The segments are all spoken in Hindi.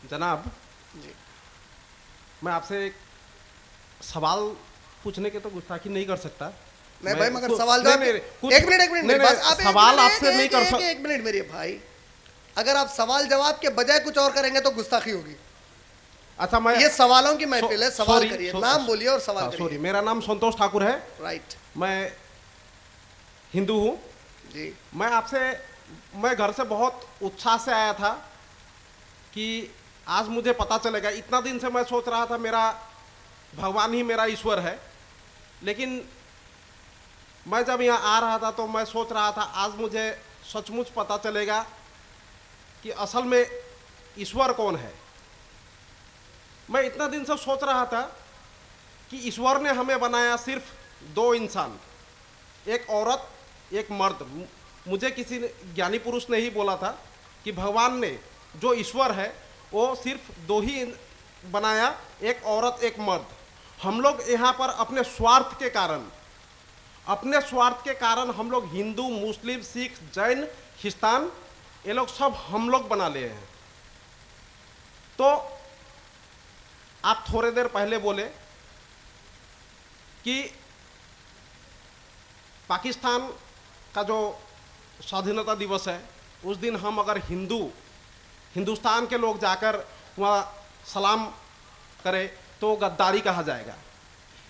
जनाब, जी मैं आपसे एक सवाल पूछने के तो गुस्ताखी नहीं कर सकता। नहीं भाई, मगर कुछ- सवाल नहीं, जवाब नहीं, कुछ- एक मिनट नहीं, मेरी नहीं, बात आप एक सवाल मिनट, आपसे नहीं कर एक मिनट मेरे भाई, अगर आप सवाल जवाब के बजाय कुछ और करेंगे तो गुस्ताखी होगी। अच्छा, मैं ये सवालों की महफिल है, सवाल सॉरी, करिए, नाम बोलिए और सवाल सॉरी, करिए। मेरा नाम संतोष ठाकुर है। राइट मैं हिंदू हूँ। जी। मैं घर से बहुत उत्साह से आया था कि आज मुझे पता चलेगा। इतना दिन से मैं सोच रहा था मेरा भगवान ही मेरा ईश्वर है, लेकिन मैं जब यहाँ आ रहा था तो मैं सोच रहा था आज मुझे सचमुच पता चलेगा कि असल में ईश्वर कौन है। मैं इतना दिन से सोच रहा था कि ईश्वर ने हमें बनाया सिर्फ दो इंसान, एक औरत एक मर्द। मुझे किसी ने ज्ञानी पुरुष ने ही बोला था कि भगवान ने जो ईश्वर है वो सिर्फ दो ही बनाया, एक औरत एक मर्द। हम लोग यहाँ पर अपने स्वार्थ के कारण हम लोग हिंदू, मुस्लिम, सिख, जैन, ख्रिस्तान, ये लोग सब हम लोग बना लिए हैं। तो आप थोड़े देर पहले बोले कि पाकिस्तान का जो स्वाधीनता दिवस है उस दिन हम अगर हिंदुस्तान के लोग जाकर वहाँ सलाम करें तो गद्दारी कहा जाएगा।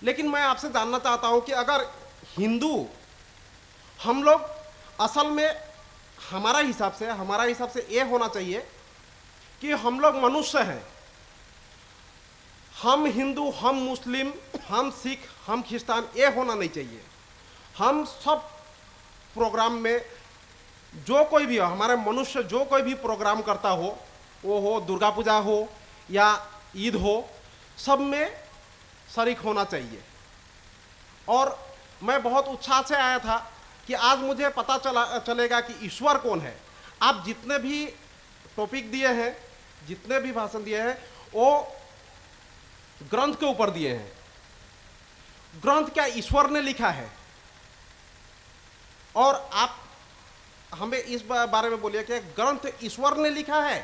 लेकिन मैं आपसे जानना चाहता हूँ कि अगर हिंदू हम लोग असल में हमारा हिसाब से ये होना चाहिए कि हम लोग मनुष्य हैं। हम हिंदू, हम मुस्लिम, हम सिख, हम ख्रिस्तान ये होना नहीं चाहिए। हम सब प्रोग्राम में जो कोई भी हो, हमारे मनुष्य जो कोई भी प्रोग्राम करता हो, वो हो दुर्गा पूजा हो या ईद हो, सब में शरीक होना चाहिए। और मैं बहुत उत्साह से आया था कि आज मुझे पता चलेगा कि ईश्वर कौन है। आप जितने भी टॉपिक दिए हैं, जितने भी भाषण दिए हैं, वो ग्रंथ के ऊपर दिए हैं। ग्रंथ क्या ईश्वर ने लिखा है? और आप हमें इस बारे में बोलिए कि ग्रंथ ईश्वर ने लिखा है।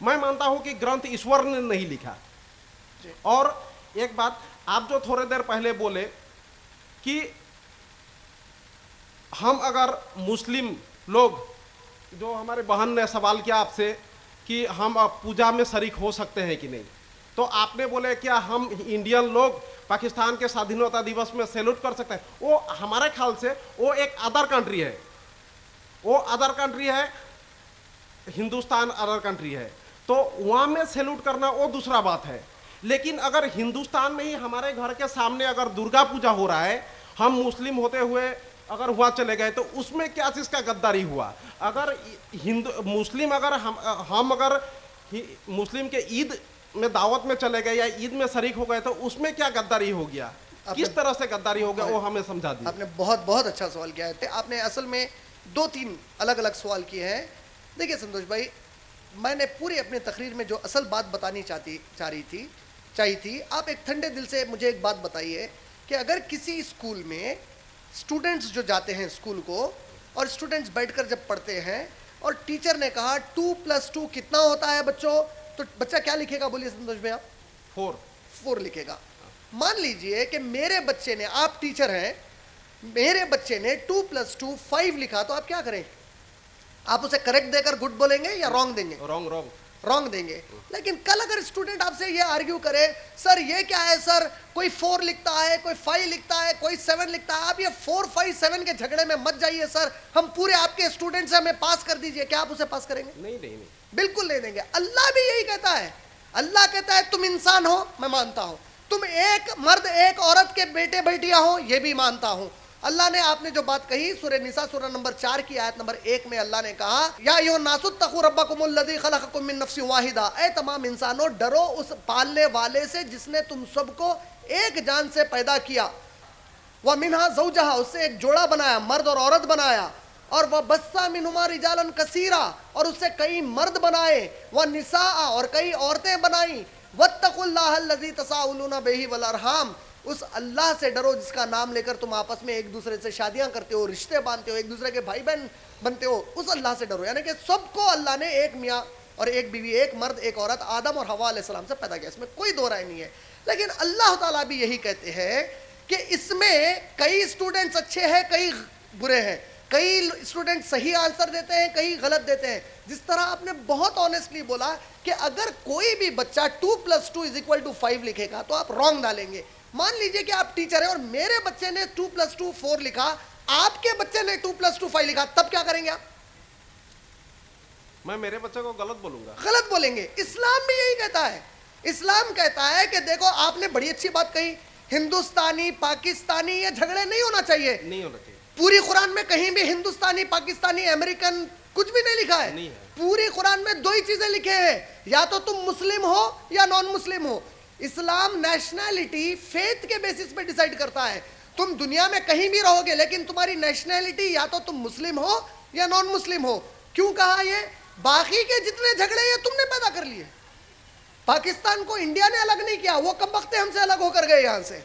मैं मानता हूं कि ग्रंथ ईश्वर ने नहीं लिखा। और एक बात, आप जो थोड़े देर पहले बोले कि हम अगर मुस्लिम लोग, जो हमारे बहन ने सवाल किया आपसे कि हम पूजा में शरीक हो सकते हैं कि नहीं, तो आपने बोले क्या हम इंडियन लोग पाकिस्तान के स्वाधीनता दिवस में सैल्यूट कर सकते हैं? वो हमारे ख्याल से वो एक अदर कंट्री है, वो अदर कंट्री है, हिंदुस्तान अदर कंट्री है, तो वहाँ में सैल्यूट करना वो दूसरा बात है। लेकिन अगर हिंदुस्तान में ही हमारे घर के सामने अगर दुर्गा पूजा हो रहा है, हम मुस्लिम होते हुए अगर वहाँ चले गए तो उसमें क्या चीज़ का गद्दारी हुआ? अगर हिंदू मुस्लिम अगर हम अगर मुस्लिम के ईद में दावत में चले गए या ईद में शरीक हो गए तो उसमें क्या गद्दारी हो गया? किस तरह से गद्दारी हो गया वो हमें समझा दिया। आपने बहुत बहुत अच्छा सवाल किया है। आपने असल में 2-3 अलग अलग सवाल किए हैं। देखिए संतोष भाई, मैंने पूरी अपनी तकरीर में जो असल बात बतानी चाहिए थी, आप एक ठंडे दिल से मुझे एक बात बताइए कि अगर किसी स्कूल में स्टूडेंट्स जो जाते हैं स्कूल को, और स्टूडेंट्स बैठकर जब पढ़ते हैं और टीचर ने कहा 2+2 कितना होता है बच्चों, तो बच्चा क्या लिखेगा? बोलिए संतोष भाई आप। 4 लिखेगा। मान लीजिए कि मेरे बच्चे ने, आप टीचर हैं, मेरे बच्चे ने 2+2 5 लिखा, तो आप क्या करें? आप उसे करेक्ट देकर गुड बोलेंगे या रॉन्ग देंगे? रॉन्ग देंगे। लेकिन कल अगर स्टूडेंट आपसे ये आर्ग्यू करे, सर ये क्या है सर, कोई 4 लिखता है, कोई 5 लिखता है, कोई 7 लिखता है, आप ये 4, 5, 7 के झगड़े में मत जाइए सर, हम पूरे आपके स्टूडेंट्स हमें पास कर दीजिए, क्या आप उसे पास करेंगे? नहीं, बिल्कुल नहीं देंगे। अल्लाह भी यही कहता है। अल्लाह कहता है तुम इंसान हो, मैं मानता हूं, तुम एक मर्द एक औरत के बेटे बेटियां हो, ये भी मानता हूं। अल्लाह ने, आपने जो बात कही सूरह निसा सूरह नंबर 4 की आयत नंबर 1 में अल्लाह ने कहा, या अय्युहन्नासुत्तकू रब्बकुमुल्लज़ी खलक़कुम मिन नफ्सिन वाहिदा, ए तमाम इंसानों डरो उस पालने वाले से जिसने तुम सबको एक जान से पैदा किया, व मिनहा ज़ौजहा, उससे एक जोड़ा बनाया, मर्द और औरत बनाया, और वह बस्सा मिनहुमा रिजालन कसीरा, और उससे कई मर्द बनाए, व निसा, और कई औरतें बनाई, वत्तकुल्लाहल्लज़ी तसाउलूना बिही वल अरहाम, उस अल्लाह से डरो जिसका नाम लेकर तुम आपस में एक दूसरे से शादियां करते हो, रिश्ते बांधते हो, एक दूसरे के भाई बहन बनते हो, उस अल्लाह से डरो। यानी कि सबको अल्लाह ने एक मियाँ और एक बीवी, एक मर्द एक औरत आदम और हवा अलैहिस्सलाम से पैदा किया, इसमें कोई दो राय नहीं है। लेकिन अल्लाह ताला भी यही कहते हैं कि इसमें कई स्टूडेंट्स अच्छे हैं, कई बुरे हैं, कई स्टूडेंट सही आंसर देते हैं, कई गलत देते हैं। जिस तरह आपने बहुत ऑनेस्टली बोला कि अगर कोई भी बच्चा 2 + 2 = 5 लिखेगा तो आप रॉन्ग डालेंगे। मान लीजिए कि आप टीचर हैं और मेरे बच्चे ने 2 + 2 4 लिखा, आपके बच्चे ने 2 + 2 5 लिखा, तब क्या करेंगे आप? मैं मेरे बच्चे को गलत बोलूंगा। गलत बोलेंगे। इस्लाम भी यही कहता है। इस्लाम कहता है कि देखो, आपने बड़ी अच्छी बात कही, हिंदुस्तानी पाकिस्तानी ये झगड़े नहीं होना चाहिए। नहीं होना चाहिए। पूरी कुरान में कहीं भी हिंदुस्तानी पाकिस्तानी अमेरिकन कुछ भी नहीं लिखा है। नहीं है। पूरी कुरान में 2 ही चीजें लिखे हैं, या तो तुम मुस्लिम हो या नॉन मुस्लिम हो। इस्लाम नेशनैलिटी फेथ के बेसिस पे डिसाइड करता है। तुम दुनिया में कहीं भी रहोगे लेकिन तुम्हारी नेशनैलिटी या तो तुम मुस्लिम हो या नॉन मुस्लिम हो। क्यों कहा ये? बाकी के जितने झगड़े ये तुमने पैदा कर लिए। पाकिस्तान को इंडिया ने अलग नहीं किया, वो कम वक्त हमसे अलग होकर गए यहां से।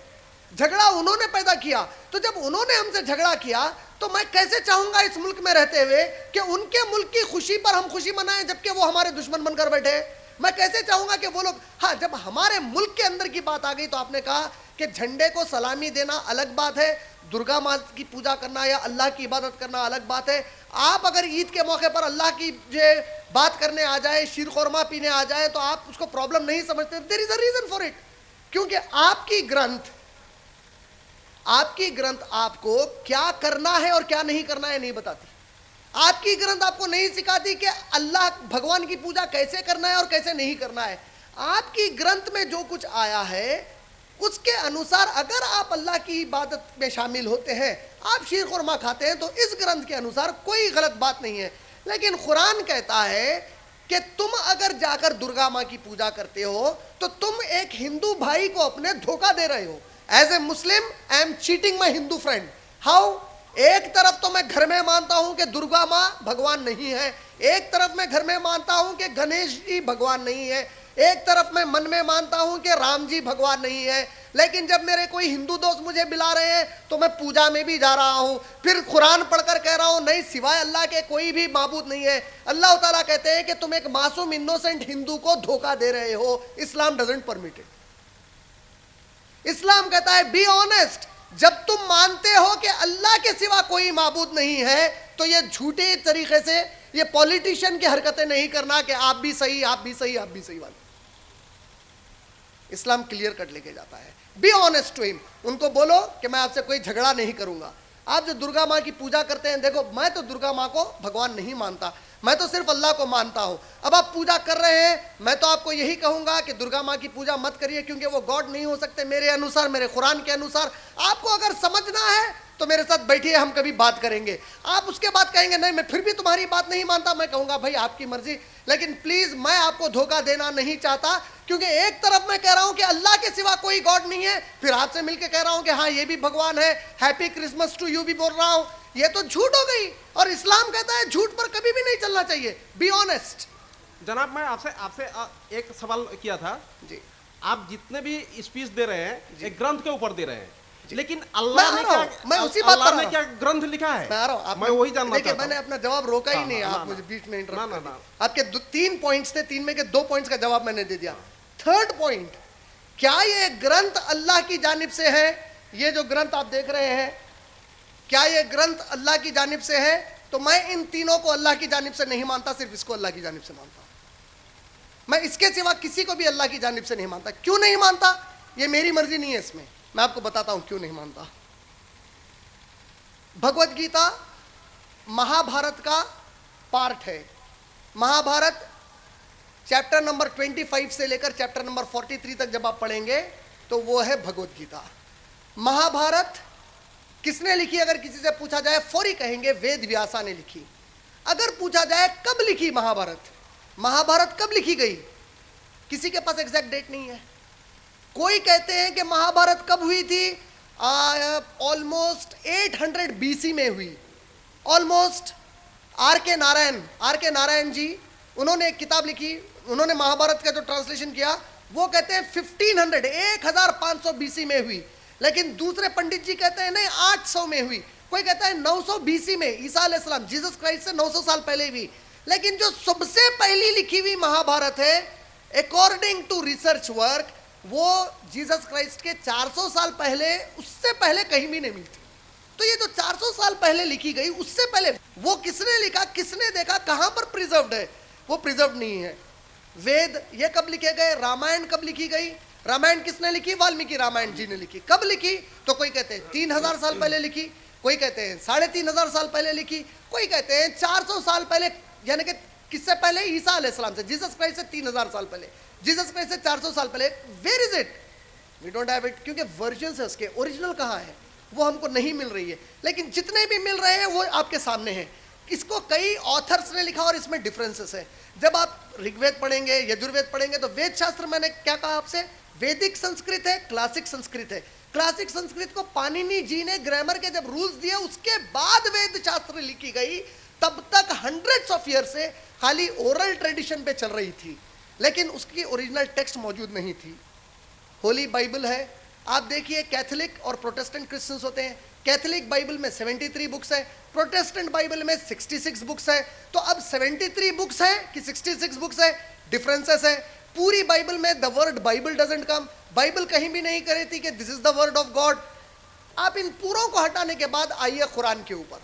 झगड़ा उन्होंने पैदा किया। तो जब उन्होंने हमसे झगड़ा किया तो मैं कैसे चाहूंगा इस मुल्क में रहते हुए कि उनके मुल्क की खुशी पर हम खुशी मनाएं जबकि वो हमारे दुश्मन बनकर बैठे? मैं कैसे चाहूंगा कि वो लोग, हाँ, जब हमारे मुल्क के अंदर की बात आ गई तो आपने कहा कि झंडे को सलामी देना अलग बात है, दुर्गा माँ की पूजा करना या अल्लाह की इबादत करना अलग बात है। आप अगर ईद के मौके पर अल्लाह की बात करने आ जाए, शीर खुरमा पीने आ जाए तो आप उसको प्रॉब्लम नहीं समझते। There is a reason for it. क्योंकि आपकी ग्रंथ आपको क्या करना है और क्या नहीं करना है नहीं बताती। आपकी ग्रंथ आपको नहीं सिखाती कि अल्लाह भगवान की पूजा कैसे करना है और कैसे नहीं करना है। आपकी ग्रंथ में जो कुछ आया है उसके अनुसार अगर आप अल्लाह की इबादत में शामिल होते हैं, आप शीर खुरमा खाते हैं, तो इस ग्रंथ के अनुसार कोई गलत बात नहीं है। लेकिन कुरान कहता है कि तुम अगर जाकर दुर्गा माँ की पूजा करते हो तो तुम एक हिंदू भाई को अपने धोखा दे रहे हो। As a Muslim I am cheating my Hindu friend. How? एक तरफ तो मैं घर में मानता हूं कि दुर्गा माँ भगवान नहीं है, एक तरफ मैं घर में मानता हूं कि गणेश जी भगवान नहीं है, एक तरफ मैं मन में मानता हूं कि राम जी भगवान नहीं है। लेकिन जब मेरे कोई हिंदू दोस्त मुझे बुला रहे हैं तो मैं पूजा में भी जा रहा हूं, फिर कुरान पढ़कर कह रहा हूं नहीं, सिवाय अल्लाह के कोई भी माबूद नहीं है। अल्लाह ताला कहते हैं कि तुम एक मासूम इनोसेंट हिंदू को धोखा दे रहे हो। इस्लाम डजंट परमिट इट। इस्लाम कहता है बी ऑनेस्ट। जब तुम मानते हो कि अल्लाह के सिवा कोई माबूद नहीं है तो ये झूठे तरीके से, ये पॉलिटिशियन की हरकतें नहीं करना कि आप भी सही, आप भी सही, आप भी सही वाले। इस्लाम क्लियर कट लेके जाता है। Be honest to him. उनको बोलो कि मैं आपसे कोई झगड़ा नहीं करूंगा। आप जो दुर्गा माँ की पूजा करते हैं, देखो मैं तो दुर्गा माँ को भगवान नहीं मानता, मैं तो सिर्फ अल्लाह को मानता हूं। अब आप पूजा कर रहे हैं, मैं तो आपको यही कहूंगा कि दुर्गा माँ की पूजा मत करिए क्योंकि वो गॉड नहीं हो सकते मेरे अनुसार, मेरे कुरान के अनुसार। आपको अगर समझना है तो मेरे साथ बैठिए, हम कभी बात करेंगे। आप उसके बाद कहेंगे नहीं मैं फिर भी तुम्हारी बात नहीं मानता, मैं कहूंगा भाई आपकी मर्जी, लेकिन प्लीज मैं आपको धोखा देना नहीं चाहता। क्योंकि एक तरफ मैं कह रहा हूं कि अल्लाह के सिवा कोई गॉड नहीं है, फिर आपसे मिलकर कह रहा हूं कि हाँ ये भी भगवान है, हैप्पी क्रिसमस टू यू भी बोल रहा हूं, ये तो झूठ हो गई। और इस्लाम कहता है झूठ पर कभी भी नहीं चलना चाहिए। Be honest. जनाब मैं आपसे एक सवाल किया था जी। आप जितने भी स्पीच दे रहे हैं एक ग्रंथ के ऊपर दे रहे हैं, लेकिन मैं अल्लाह आ ने रहा हूं, क्या, मैं उसी बात अल्लाह पर ने आ क्या ग्रंथ लिखा है? मैं आ रहा हूं, मैं वही जानना देखिए चाहता मैंने हूं। अपना जवाब रोका ही हाँ, नहीं, हाँ, आप ना, मुझे बीच में इंटरप्ट ना, कर ना, दिए। आपके 3 पॉइंट्स थे, 3 में के 2 पॉइंट्स का जवाब मैंने दे दिया। थर्ड पॉइंट, क्या ये ग्रंथ अल्लाह की जानिब से है? ये जो ग्रंथ आप देख रहे हैं, क्या ये ग्रंथ अल्लाह की जानिब से है? तो मैं इन तीनों को अल्लाह की जानिब से नहीं मानता, सिर्फ इसको अल्लाह की जानिब से मानता हूं। मैं इसके सिवा किसी को भी अल्लाह की जानिब से नहीं मानता। क्यों नहीं मानता? ये मेरी मर्जी नहीं है, इसमें मैं आपको बताता हूं क्यों नहीं मानता। भगवत गीता महाभारत का पार्ट है। महाभारत चैप्टर नंबर 25 से लेकर चैप्टर नंबर 43 तक जब आप पढ़ेंगे तो वो है भगवत गीता। महाभारत किसने लिखी? अगर किसी से पूछा जाए फौरी कहेंगे वेद व्यासा ने लिखी। अगर पूछा जाए कब लिखी महाभारत, महाभारत कब लिखी गई, किसी के पास एग्जैक्ट डेट नहीं है। कोई कहते हैं कि महाभारत कब हुई थी, ऑलमोस्ट 800 BC में हुई। ऑलमोस्ट आर के नारायण जी, उन्होंने एक किताब लिखी, उन्होंने महाभारत का जो ट्रांसलेशन किया वो कहते हैं 1500 BC में हुई। लेकिन दूसरे पंडित जी कहते हैं नहीं 800 में हुई। कोई कहता है 900 BC में, ईसा अलैहिस्सलाम जीसस क्राइस्ट से 900 साल पहले हुई। लेकिन जो सबसे पहली लिखी हुई महाभारत है अकॉर्डिंग टू रिसर्च वर्क, वो जीसस क्राइस्ट के 400 साल पहले, उससे पहले कहीं भी नहीं मिलती। तो ये जो 400 साल पहले लिखी गई, उससे पहले वो किसने लिखा, किसने देखा, कहां पर प्रिजर्व्ड है? वो प्रिजर्व नहीं है। वेद ये कब लिखे गए? रामायण कब लिखी गई? रामायण किसने लिखी? वाल्मीकि रामायण जी ने लिखी। कब लिखी? तो कोई कहते हैं 3000 साल पहले लिखी, कोई कहते हैं 3500 साल पहले लिखी, कोई कहते हैं 400 साल पहले, यानी कि किससे पहले? ईसा अलैहिस्सलाम से। जीसस क्राइस्ट से 3000 साल पहले, जीसस क्राइस्ट से 400 साल पहले। Where is it? We don't have it, क्योंकि वर्जन है उसके, ओरिजिनल कहाँ है वो हमको नहीं मिल रही है। लेकिन जितने भी मिल रहे हैं वो आपके सामने हैं। इसको कई ऑथर्स ने लिखा और इसमें डिफरेंसेस है। जब आप ऋग्वेद पढ़ेंगे, यजुर्वेद पढ़ेंगे, तो वेद शास्त्र, मैंने क्या कहा आपसे, वैदिक संस्कृत है, क्लासिक संस्कृत है। क्लासिक संस्कृत को पाणिनि जी ने ग्रामर के जब रूल्स दिए, उसके बाद वेद शास्त्र लिखी गई। तब तक हंड्रेड्स ऑफ ईयर से खाली ओरल ट्रेडिशन पे चल रही थी, लेकिन उसकी ओरिजिनल टेक्स्ट मौजूद नहीं थी। होली बाइबल है, आप देखिए कैथोलिक और प्रोटेस्टेंट क्रिश्चियंस होते हैं। कैथोलिक बाइबल में 73 बुक्स है, प्रोटेस्टेंट बाइबल में 66 बुक्स है। तो अब 73 बुक्स है कि 66 बुक्स है, डिफरेंसेस है। पूरी बाइबल में the word Bible doesn't come, Bible कहीं भी नहीं कह रही थी कि this is the word of God. आप इन पूरों को हटाने के बाद आइए कुरान के ऊपर।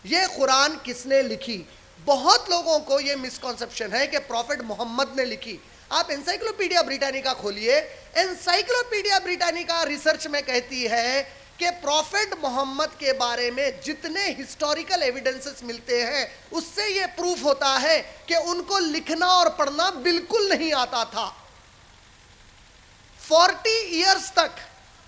ये कुरान किसने लिखी? बहुत लोगों को ये मिसकॉन्सेप्शन है कि प्रॉफिट मोहम्मद ने लिखी। आप एनसाइक्लोपीडिया ब्रिटानिका खोलिए, एनसाइक्लोपीडिया ब्रिटानिका रिसर्च में कहती है कि प्रॉफिट मोहम्मद के बारे में जितने हिस्टोरिकल एविडेंसेस मिलते हैं, उससे यह प्रूफ होता है कि उनको लिखना और पढ़ना बिल्कुल नहीं आता था। 40 इयर्स तक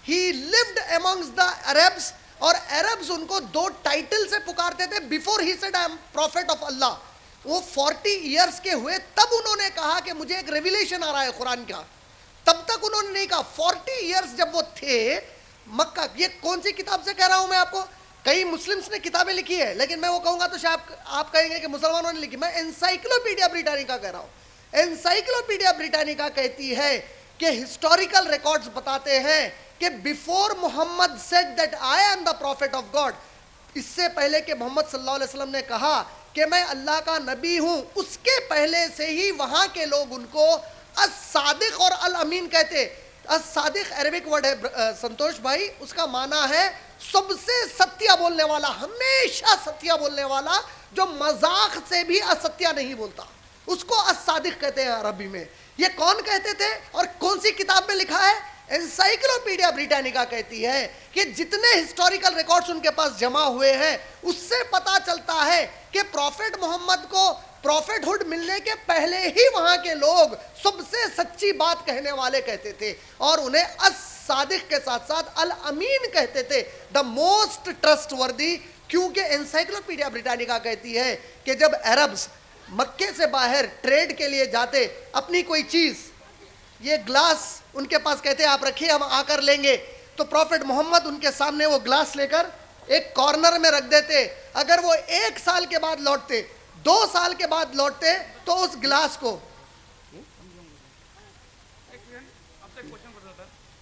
ही लिव्ड अमंग्स द अरब्स, और अरब्स उनको 2 टाइटल से पुकारते थे before he said I am prophet of Allah. वो 40 इयर्स के हुए तब उन्होंने कहा कि मुझे एक रेविलेशन आ रहा है कुरान का। तब तक उन्होंने नहीं कहा। 40 इयर्स जब वो थे मक्का, ये कौन सी किताब से कह रहा हूं मैं आपको? कई मुस्लिम्स ने किताबें लिखी है, लेकिन मैं वो कहूंगा तो शायद आप कहेंगे कि मुसलमानों ने लिखी। मैं एनसाइक्लोपीडिया ब्रिटानिका कह रहा हूं। एनसाइक्लोपीडिया ब्रिटानिका कहती है कि हिस्टोरिकल रिकॉर्ड्स बताते हैं कि before Mohammed said that I am the prophet of God, इससे पहले कि मोहम्मद सल्लल्लाहु अलैहि वसल्लम ने कहा कि मैं अल्लाह का नबी हूं, उसके पहले से ही वहां के लोग उनको अस-सादिक और अल-अमीन कहते। अस-सादिक अरबिक वर्ड है संतोष भाई, उसका माना है सबसे सत्य बोलने वाला, हमेशा सत्य बोलने वाला, जो मजाक से भी असत्य नहीं बोलता, उसको अस-सादिक कहते हैं अरबी में। ये कौन कहते थे और कौन सी किताब में लिखा है? एनसाइक्लोपीडिया ब्रिटानिका कहती है कि जितने हिस्टोरिकल रिकॉर्ड्स उनके पास जमा हुए हैं, उससे पता चलता है कि प्रॉफिट मोहम्मद को प्रॉफिटहुड मिलने के पहले ही वहां के लोग सबसे सच्ची बात कहने वाले कहते थे, और उन्हें अस-सादिक के साथ साथ अल-अमीन कहते थे, द मोस्ट ट्रस्टवर्दी। क्योंकि एनसाइक्लोपीडिया ब्रिटानिका कहती है कि जब अरब्स मक्के से बाहर ट्रेड के लिए जाते, अपनी कोई चीज, ये ग्लास उनके पास कहते आप रखिए हम आकर लेंगे, तो प्रॉफिट मोहम्मद उनके सामने वो ग्लास लेकर एक कॉर्नर में रख देते। अगर वो 1 साल के बाद लौटते, 2 साल के बाद लौटते, तो उस ग्लास को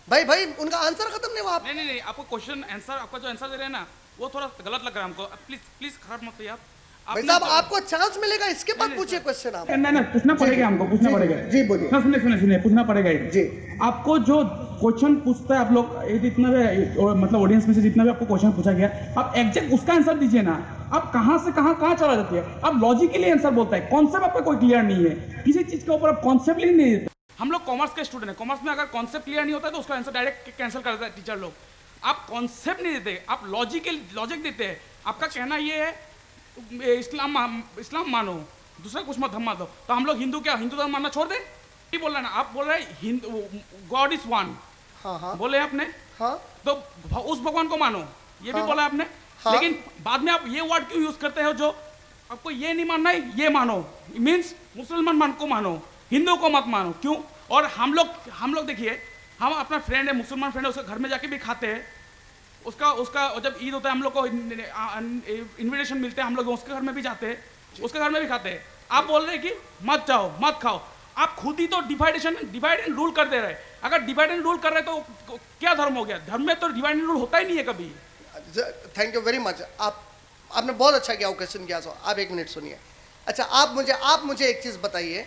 भाई उनका आंसर खत्म नहीं हुआ। नहीं, आपको क्वेश्चन आंसर, आपका जो आंसर दे रहे हैं ना, वो थोड़ा गलत लग रहा है हमको। प्लीज खराब मत करिए आप। भाई साहब आपको चांस मिलेगा, इसके बाद पूछिए क्वेश्चन आप। नहीं, पूछना पड़ेगा हमको, पूछना पड़ेगा। जी बोलिए। सुनिए, पूछना पड़ेगा जी। आपको जो क्वेश्चन पूछता है आप लोग, जितना भी मतलब ऑडियंस में से जितना भी आपको क्वेश्चन पूछा गया, आप एग्जैक्ट उसका आंसर दीजिए ना। आप कहाँ से कहाँ चला जाती है, आप लॉजिकली आंसर बोलता है, कॉन्सेप्ट आपका कोई क्लियर नहीं है, किसी चीज के ऊपर आप कॉन्सेप्ट नहीं देते। हम लोग कॉमर्स के स्टूडेंट हैं, कॉमर्स में अगर कॉन्सेप्ट क्लियर नहीं होता है तो उसका आंसर डायरेक्ट कैंसिल कर देता है टीचर लोग। आप कॉन्सेप्ट नहीं देते, आप लॉजिक देते हैं। आपका कहना ये है इस्लाम मानो, दूसरा कुछ मत धर्म मानो, तो हम लोग हिंदू धर्म मानना छोड़ दें? नहीं बोल रहे ना आप, बोल रहे गॉड इज वन। हाँ बोले आपने, हाँ, तो उस भगवान को मानो, ये भी बोला आपने। हाँ। लेकिन बाद में आप ये वर्ड क्यों यूज करते हो, जो आपको ये नहीं मानना है ये मानो, मीन्स मुसलमान को मानो, हिंदू को मत मानो, क्यों? और हम लोग देखिए, हम अपना फ्रेंड है, मुसलमान फ्रेंड है, उसके घर में जाके भी खाते हैं, उसका जब ईद होता है हम लोग को इनविटेशन मिलते हैं, हम लोग उसके घर में भी जाते हैं, उसके घर में भी खाते हैं। आप बोल रहे हैं कि मत जाओ मत खाओ, आप खुद ही तो डिवाइड एंड रूल कर दे रहे हैं। अगर डिवाइड एंड रूल कर रहे हैं तो क्या धर्म हो गया? धर्म में तो डिवाइड एंड रूल होता ही नहीं है कभी। Thank you very much. आपने बहुत अच्छा किया क्वेश्चन किया। आप 1 मिनट सुनिए। अच्छा, आप मुझे एक चीज बताइए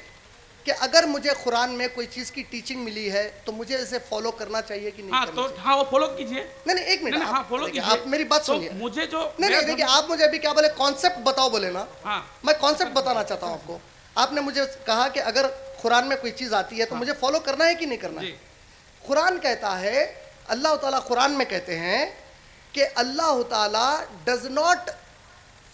कि अगर मुझे कुरान में कोई चीज की टीचिंग मिली है तो मुझे इसे फॉलो करना चाहिए कि नहीं हाँ करना तो चाहिए? हाँ वो फॉलो कीजिए। नहीं नहीं, एक मिनट, नहीं, हाँ फॉलो देखिए, कीजिए। आप मेरी बात तो सुनिए। मुझे जो नहीं नहीं, देखिए, आप मुझे अभी क्या बोले, कॉन्सेप्ट बताओ बोले ना। हाँ मैं कॉन्सेप्ट बताना चाहता हूँ आपको। आपने मुझे कहा कि अगर कुरान में कोई चीज आती है तो मुझे फॉलो करना है कि नहीं करना है। जी कुरान कहता है, अल्लाह ताला कुरान में कहते हैं कि अल्लाह ताला does not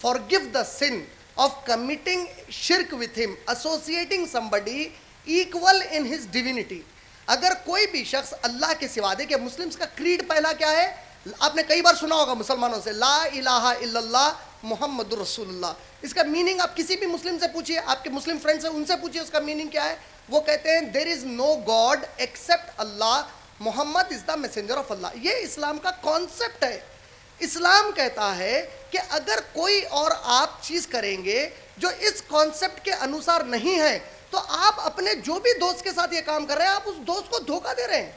forgive the sin of committing शिर्क with him, associating somebody equal in his divinity. अगर कोई भी शख्स अल्लाह के सिवा, देखिए मुस्लिम्स का क्रीड पहला क्या है, आपने कई बार सुना होगा मुसलमानों से, ला इलाहा इल्लल्लाह मुहम्मदुर रसूलुल्लाह। इसका मीनिंग आप किसी भी मुस्लिम से पूछिए, आपके मुस्लिम फ्रेंड्स हैं उनसे पूछिए उसका मीनिंग क्या है। वो कहते हैं there is no god except Allah, Mohammed is the messenger of Allah. ये इस्लाम का कॉन्सेप्ट है। इस्लाम कहता है कि अगर कोई और आप चीज करेंगे जो इस कॉन्सेप्ट के अनुसार नहीं है तो आप अपने जो भी दोस्त के साथ ये काम कर रहे हैं, आप उस दोस्त को धोखा दे रहे हैं।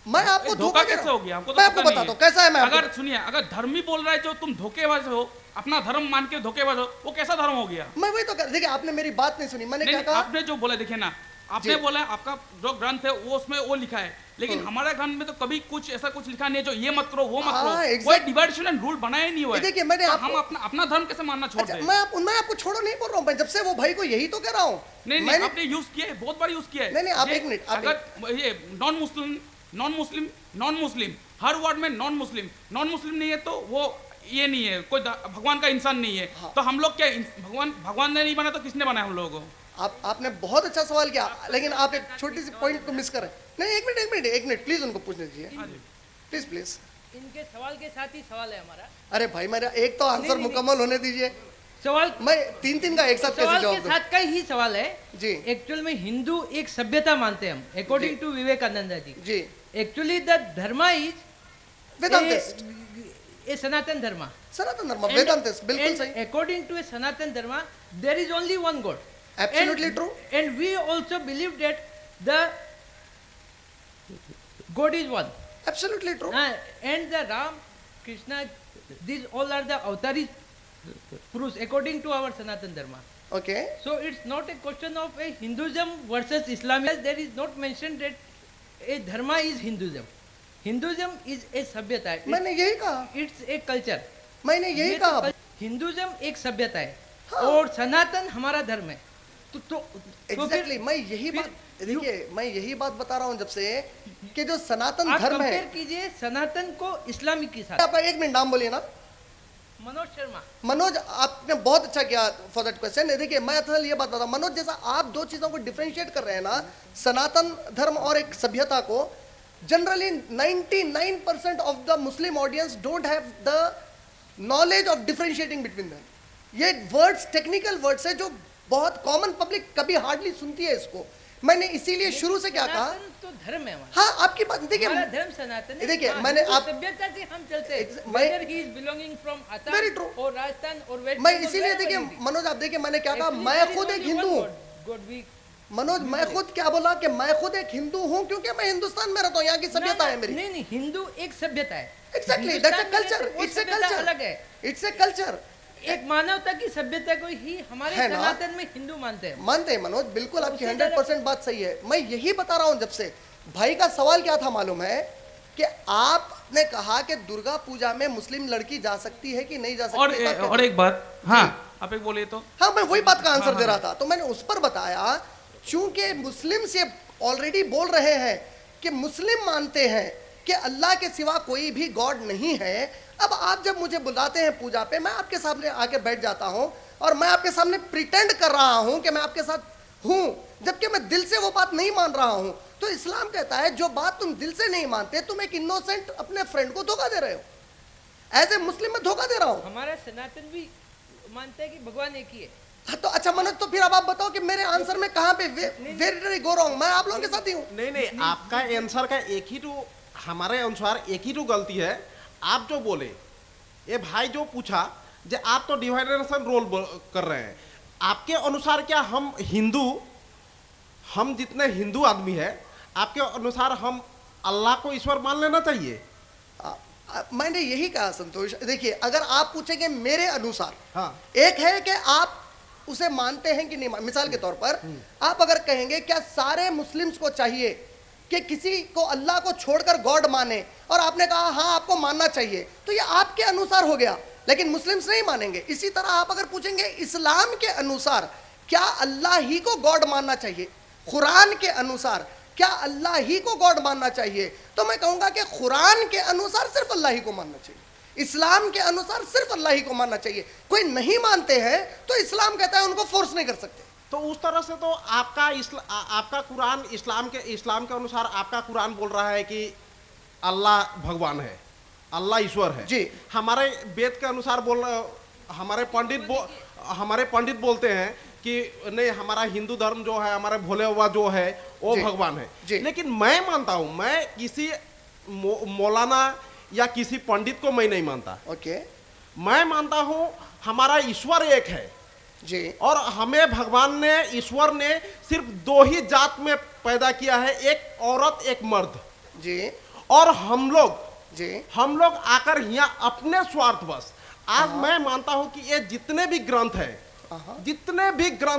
मैं आपको धोखा दे रहा कैसे हूं। हो गया हमको तो मैं आपको पता नहीं बताता हूं कैसा है। मैं अगर आपको सुनिए, अगर धर्मी बोल रहा है जो तुम धोखेबाज हो, अपना धर्म मान के धोखेबाज हो, वो कैसा धर्म हो गया? मैं वही तो देखिए, आपने मेरी बात नहीं सुनी। मैंने नहीं क्या नहीं, कहा, आपने जो बोला देखिए ना, आपने जी। बोला आपका जो ग्रंथ है वो उसमें वो लिखा है, लेकिन हमारे ग्रंथ में तो कभी कुछ ऐसा कुछ लिखा नहीं है जो ये मत करो वो मत हाँ, करो। exact- कोई डिवाइडेशन एंड रूल बनाया ही नहीं हुआ है। देखिए, मैंने तो आपको- हम अपना धर्म कैसे मानना छोड़ अच्छा, दें? मैं आपको छोड़ो नहीं बोल रहा हूँ। मैं जब से वो भाई को यही तो कह रहा हूँ। नहीं नहीं, मैंने आपने यूज किया है, बहुत बार यूज किया है। नहीं, नहीं, आप ये एक मिनट, आप अगर ये नॉन मुस्लिम हर वर्ड में नॉन मुस्लिम नहीं है तो वो ये नहीं है, कोई भगवान का इंसान नहीं है। हाँ। तो हम लोग क्या भगवान ने नहीं बना तो किसने बनाया हम लोगों को? आपने बहुत अच्छा सवाल किया, लेकिन आप एक छोटी सी पॉइंट को मिस कर रहे हैं। नहीं, एक मिनट प्लीज उनको पूछने दीजिए, हाँ जी। प्लीज। इनके सवाल के साथ ही सवाल है हमारा। अरे भाई, मेरा एक तो आंसर नहीं। मुकम्मल होने दीजिए। सवाल मैं तीन का एक साथ कैसे सवाल के जवाब दूं? साथ का ही सवाल है जी। एक्चुअल में हिंदू एक सभ्यता मानते हैं हम, अकॉर्डिंग टू विवेकानंद जी। जी, actually the dharma is Vedantist, a Sanatan dharma. Sanatan dharma, Vedantist, बिल्कुल सही, according to a Sanatan dharma there is only one god. Absolutely true. And we also believe that the God is one. Absolutely true. And the Ram, Krishna, these all are the avtaris Purush according to our Sanatan Dharma. Okay, So it's not a question of a Hinduism versus Islam. There is not mentioned that a dharma is Hinduism. Hinduism is a सभ्यता है. मैंने यही कहा, It's a culture. मैंने यही कहा। हिंदुइज्म एक सभ्यता है हाँ। और सनातन हमारा धर्म है। तो एग्जैक्टली, मैं यही फिर बात, देखिए मैं यही बात बता रहा हूँ जब से कि जो सनातन आप धर्म कंपेयर है। कीजिए सनातन को इस्लामिक के साथ। आप एक मिनट नाम बोलिए ना। मनोज शर्मा। मनोज, आपने बहुत अच्छा किया फॉर दैट क्वेश्चन। देखिए, मैं असल ये बात बताऊं, मनोज, जैसा आप दो चीजों को डिफरेंशिएट कर रहे हैं ना, सनातन धर्म और एक सभ्यता को, generally 99% of the Muslim audience don't have the knowledge of differentiating between them. ये वर्ड्स टेक्निकल वर्ड्स है जो बहुत कॉमन पब्लिक कभी हार्डली सुनती है इसको। मैंने इसीलिए शुरू से क्या कहा, सनातन तो धर्म है हमारा। हाँ आपकी बात देखिए, हमारा धर्म सनातन है। देखिए, हाँ, मैंने हिंदू आप- सभ्यता से हम चलते हैं। मैं- Whether he is belonging from Assam Very true. और राजस्थान और वेस्ट मैं बंगाल, इसीलिए wherever देखिए it is. मनोज, आप देखिए मैंने क्या कहा, Actually, मैं there is खुद एक only हिंदू one हूँ। God. God we मनोज, मैं खुद क्या बोला कि मैं खुद एक हिंदू हूँ क्योंकि मैं हिंदुस्तान में रहता हूँ, यहाँ की सभ्यता है मेरी। नहीं नहीं, हिंदू एक सभ्यता है। एग्जैक्टली, दैट्स अ हिंदुस्तान में कल्चर, रहते वो इट्स अ सभ्यता कल्चर, अलग है। It's a culture. एक मानवता की सभ्यता को ही हमारे है ना? सनातन में हिंदू मानते हैं। मानते हैं मनोज, बिल्कुल आपकी उससे 100% बात सही है। मैं यही बता रहा हूँ जब से। भाई का सवाल क्या था मालूम है कि आपने कहा कि दुर्गा पूजा में मुस्लिम लड़की जा सकती है कि नहीं जा सकती है। और एक बात, हाँ आप एक बोलिए तो। हाँ, मैं वही बात का आंसर हाँ, दे रहा था। तो मैंने उस पर बताया, चूंकि मुस्लिम्स ये ऑलरेडी बोल रहे हैं कि मुस्लिम मानते हैं कि अल्लाह के सिवा कोई भी गॉड नहीं है। अब आप जब मुझे बुलाते हैं पूजा पे, मैं आपके सामने आके बैठ जाता हूं और मैं आपके सामने प्रिटेंड कर रहा हूं कि मैं आपके साथ हूं, जबकि मैं दिल से वो बात नहीं मान रहा हूं। तो इस्लाम कहता है जो बात तुम दिल से नहीं मानते, तुम एक इनोसेंट अपने फ्रेंड को धोखा दे रहे हो। एज ए मुस्लिम मैं धोखा दे रहा हूं। हमारा सनातन भी मानता है कि भगवान एक ही है। हाँ, तो अच्छा मनोज, तो फिर अब आप बताओ कि मेरे आंसर में कहाँ पे वेरी गो रॉन्ग। मैं आप लोगों के साथ ही हूँ। नहीं, आपका आंसर का एक ही तो, हमारे अनुसार एक ही तो गलती है। आप जो बोले, ये भाई जो पूछा, जो आप तो डिवाइडेशन रोल कर रहे हैं। आपके अनुसार क्या हम जितने हिंदू आदमी है, आपके अनुसार हम अल्लाह को ईश्वर मान लेना चाहिए? मैंने यही कहा संतोष। देखिए, अगर आप पूछेंगे मेरे अनुसार, हाँ, एक है कि आप उसे मानते हैं कि नहीं मिसाल के तौर पर आप अगर कहेंगे क्या सारे मुस्लिम्स को चाहिए कि किसी को अल्लाह को छोड़कर गॉड माने, और आपने कहा हाँ आपको मानना चाहिए, तो ये आपके अनुसार हो गया, लेकिन मुस्लिम्स नहीं मानेंगे। इसी तरह आप अगर पूछेंगे इस्लाम के अनुसार क्या अल्लाह ही को गॉड मानना चाहिए, कुरान के अनुसार क्या अल्लाह ही को गॉड मानना चाहिए, तो मैं कहूंगा कि कुरान के अनुसार सिर्फ अल्लाह ही को मानना चाहिए, इस्लाम के अनुसार सिर्फ अल्लाह ही को मानना चाहिए। कोई नहीं मानते हैं तो इस्लाम कहता है उनको फोर्स नहीं कर सकते। तो उस तरह से तो आपका कुरान इस्लाम के अनुसार आपका कुरान बोल रहा है कि अल्लाह भगवान है, अल्लाह ईश्वर है जी। हमारे वेद के अनुसार हमारे पंडित बोलते हैं कि नहीं, हमारा हिंदू धर्म जो है, हमारे भोले बाबा जो है वो जी। भगवान है। जी। लेकिन मैं मानता हूं, मैं किसी मौलाना या किसी पंडित को मैं नहीं मानता। ओके मैं मानता हूं हमारा ईश्वर एक है जी। और हमें भगवान ने, ईश्वर ने सिर्फ दो ही जात में पैदा किया है, एक औरत एक मर्द जी और हम लोग आकर यहाँ अपने स्वार्थवश, आज मैं मानता हूं कि ये जितने भी ग्रंथ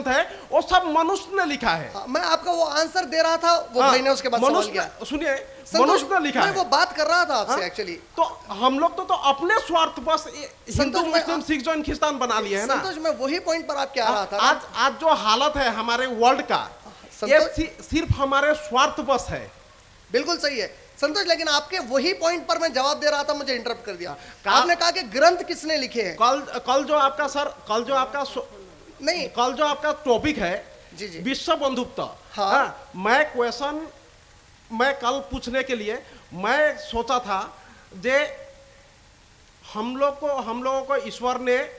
है वो सब मनुष्य ने लिखा है। हाँ, मैं आपका वो आंसर दे रहा था, वो भाई ने उसके बाद सवाल किया। सुनिए, संतोष, मनुष्य ने लिखा मैं है। वो बात कर रहा था आपसे हाँ? एक्चुअली। तो हम लोग तो अपने स्वार्थवश हिंदू मैं- मुस्लिम सिख जैन खिस्तान बना लिए है ना। संतोष, मैं वही पॉइंट पर आपके आ रहा था ना। आज जो हालत है हमारे वर्ल्ड का, ये सिर्फ हमारे स्वार्थवश है। बिल्कुल सही है संतोष, लेकिन आपके वही पॉइंट पर मैं जवाब दे रहा था, मुझे इंटरप्ट कर दिया। कहा- आपने कहा कि ग्रंथ किसने लिखे हैं। कल जो आपका टॉपिक है जी जी। विश्व बंधुत्व। हाँ। मैं कल पूछने के लिए मैं सोचा था जे हम लोगों को ईश्वर ने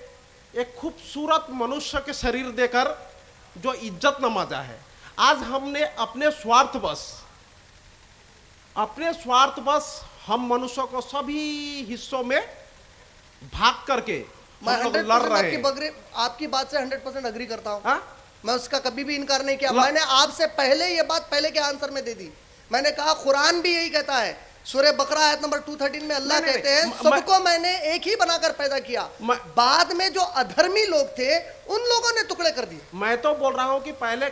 एक खूबसूरत मनुष्य के शरीर देकर जो इज्जत नवाजा है, आज हमने अपने स्वार्थवश हम मनुष्य को सभी हिस्सों में भाग करके मैं हम लोग 100% लड़ रहे हैं। आपकी बात से 100% अग्री करता हूं। हाँ? मैं उसका कभी भी इनकार नहीं किया। मैंने आपसे पहले ये बात पहले के आंसर में दे दी। मैंने कहा कुरान भी यही कहता है, सूरह बकरा आयत नंबर 213 में अल्लाह नहीं, कहते हैं सबको मैंने एक ही बनाकर पैदा किया। बाद में जो अधर्मी लोग थे उन लोगों ने टुकड़े कर दिए। मैं तो बोल रहा हूं कि पहले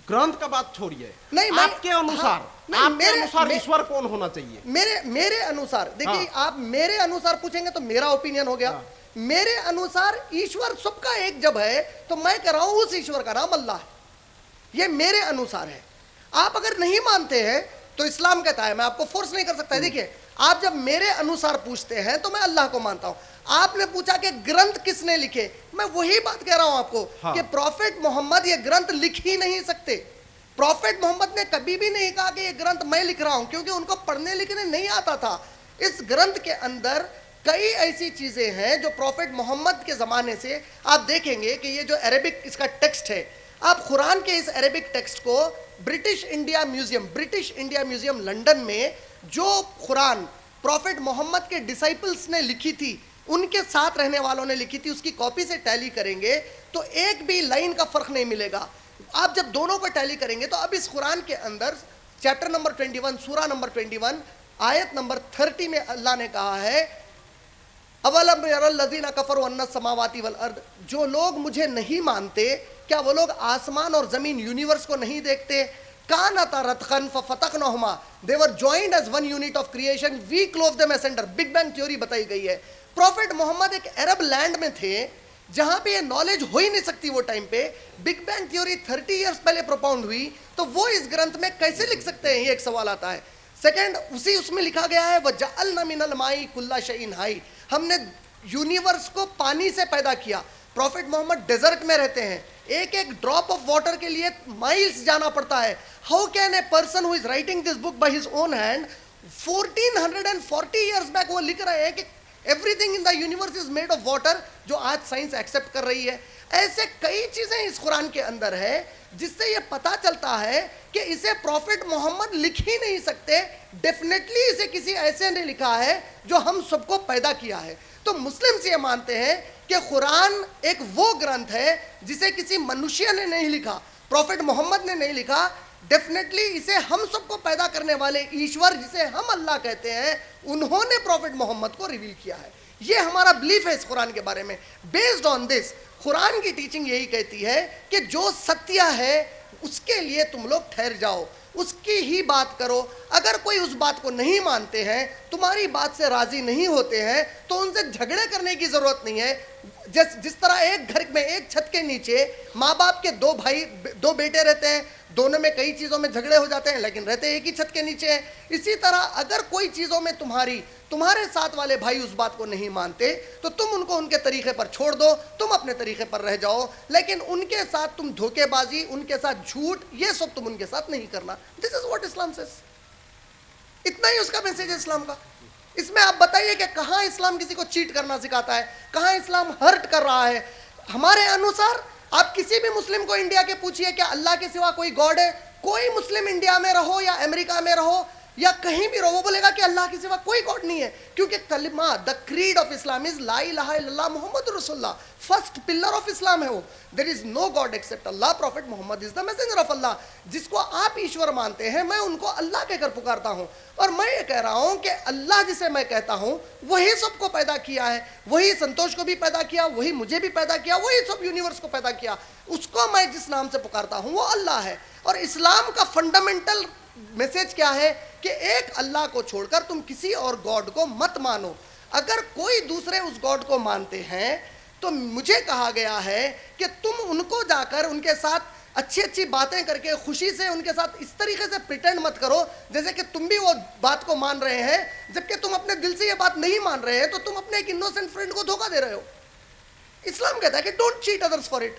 ग्रंथ का बात छोड़िए। नहीं, आपके अनुसार ईश्वर कौन होना चाहिए? मेरे अनुसार देखिए, आप मेरे अनुसार पूछेंगे तो मेरा ओपिनियन हो गया। मेरे अनुसार ईश्वर सबका एक जब है तो मैं कह रहा हूं उस ईश्वर का नाम अल्लाह है। ये मेरे अनुसार है। आप अगर नहीं मानते हैं तो इस्लाम कहता है, मैं आपको फोर्स नहीं कर सकता। देखिए, आप जब मेरे अनुसार पूछते हैं तो मैं अल्लाह को मानता हूं। आपने पूछा कि ग्रंथ किसने लिखे, मैं वही बात कह रहा हूं आपको। हाँ। कि प्रॉफेट मोहम्मद ये ग्रंथ लिख ही नहीं सकते। प्रॉफेट मोहम्मद ने कभी भी नहीं कहा कि ये ग्रंथ मैं लिख रहा हूं, क्योंकि उनको पढ़ने लिखने नहीं आता था। इस ग्रंथ के अंदर कई ऐसी चीजें हैं जो प्रॉफेट मोहम्मद के जमाने से आप देखेंगे कि ये जो अरेबिक इसका टेक्स्ट है, आप कुरान के इस अरेबिक टेक्स्ट को ब्रिटिश इंडिया म्यूजियम लंदन में जो कुरान प्रॉफेट मोहम्मद के डिसाइपल्स ने लिखी थी, उनके साथ रहने वालों ने लिखी थी, उसकी कॉपी से टैली करेंगे तो एक भी लाइन का फर्क नहीं मिलेगा। आप जब दोनों को टैली करेंगे तो अब इस कुरान के अंदर चैप्टर नंबर 21 सूरा नंबर 21 आयत नंबर 30 में अल्लाह ने कहा है, अवलम यरल्लज़ीना कफ़रू अन्नस समावाति वल अर्द, जो लोग मुझे नहीं मानते क्या वो लोग आसमान और जमीन यूनिवर्स को नहीं देखते? कानता रतखन फफतकनहुमा, they were joined as one unit of creation, we clove them asunder. Big bang theory बताई गई है। प्रॉफिट मोहम्मद एक अरब लैंड में थे जहां पे ये नॉलेज हो ही नहीं सकती वो टाइम पे। बिग बैंग थ्योरी 30 इयर्स पहले प्रोपाउंड हुई, तो वो इस ग्रंथ में कैसे लिख सकते हैं, ये एक सवाल आता है। सेकंड, उसमें लिखा गया है वजअलना मिनल माई कुल्ला शैइन हाई, हमने यूनिवर्स को पानी से पैदा किया। प्रॉफिट मोहम्मद डेजर्ट में रहते हैं, एक एक ड्रॉप ऑफ वाटर के लिए माइल्स जाना पड़ता है। How can a person who is writing this book by his own hand 1440 years back वो लिख रहे हैं कि everything in the universe is made of water, जो आज साइंस एक्सेप्ट कर रही है। ऐसे कई चीजें इस कुरान के अंदर है जिससे ये पता चलता है कि इसे प्रॉफिट मोहम्मद लिख ही नहीं सकते। डेफिनेटली इसे किसी ऐसे ने लिखा है जो हम सबको पैदा किया है। तो मुस्लिम्स ये मानते हैं कि कुरान एक वो ग्रंथ है जिसे किसी मनुष्य ने नहीं लिखा, प्रॉफिट मोहम्मद ने नहीं लिखा। डेफिनेटली इसे हम सबको पैदा करने वाले ईश्वर, जिसे हम अल्लाह कहते हैं, उन्होंने प्रॉफिट मोहम्मद को रिवील किया है। ये हमारा बिलीफ है इस कुरान के बारे में। बेस्ड ऑन दिस कुरान की टीचिंग यही कहती है कि जो सत्य है उसके लिए तुम लोग ठहर जाओ, उसकी ही बात करो। अगर कोई उस बात को नहीं मानते हैं, तुम्हारी बात से राजी नहीं होते हैं, तो उनसे झगड़े करने की जरूरत नहीं है। जिस तरह एक घर में एक छत के नीचे माँ बाप के दो भाई दो बेटे रहते हैं, दोनों में कई चीज़ों में झगड़े हो जाते हैं लेकिन रहते एक ही छत के नीचे हैं। इसी तरह अगर कोई चीज़ों में तुम्हारे साथ वाले भाई उस बात को नहीं मानते तो तुम उनको उनके तरीके पर छोड़ दो, तुम अपने तरीके पर रह जाओ, लेकिन उनके साथ तुम धोखेबाजी, उनके साथ झूठ, ये सब तुम उनके साथ नहीं करना। This is what Islam says. इतना ही उसका मैसेज है इस्लाम का। इसमें आप बताइए कि कहाँ इस्लाम किसी को चीट करना सिखाता है, कहाँ इस्लाम हर्ट कर रहा है। हमारे अनुसार आप किसी भी मुस्लिम को इंडिया के पूछिए क्या अल्लाह के सिवा कोई गॉड है? कोई मुस्लिम इंडिया में रहो या अमेरिका में रहो या कहीं भी रहो, वो बोलेगा कि अल्लाह के सिवा कोई गॉड नहीं है, क्योंकि कलिमा the creed of Islam is ला इलाहा इल्लल्लाह मुहम्मद रसूलुल्लाह। फर्स्ट पिलर ऑफ इस्लाम है वो। There is no god except Allah, prophet Mohammed is the messenger of Allah. जिसको आप ईश्वर मानते हैं, मैं उनको अल्लाह कहकर पुकारता हूं। और मैं ये कह रहा हूं कि अल्लाह जिसे मैं कहता हूं वही सबको पैदा किया है, वही संतोष को भी पैदा किया, वही मुझे भी पैदा किया, वही सब यूनिवर्स को पैदा किया। उसको मैं जिस नाम से पुकारता हूं वो अल्लाह है। और इस्लाम का फंडामेंटल मैसेज क्या है कि एक अल्लाह को छोड़कर तुम किसी और गॉड को मत मानो। अगर कोई दूसरे उस गॉड को मानते हैं तो मुझे कहा गया है कि तुम उनको जाकर उनके साथ अच्छी अच्छी बातें करके खुशी से उनके साथ इस तरीके से प्रिटेंड मत करो जैसे कि तुम भी वो बात को मान रहे हैं, जबकि तुम अपने दिल से ये बात नहीं मान रहे हैं, तो तुम अपने एक इनोसेंट फ्रेंड को धोखा दे रहे हो। इस्लाम कहता है कि don't cheat others for it.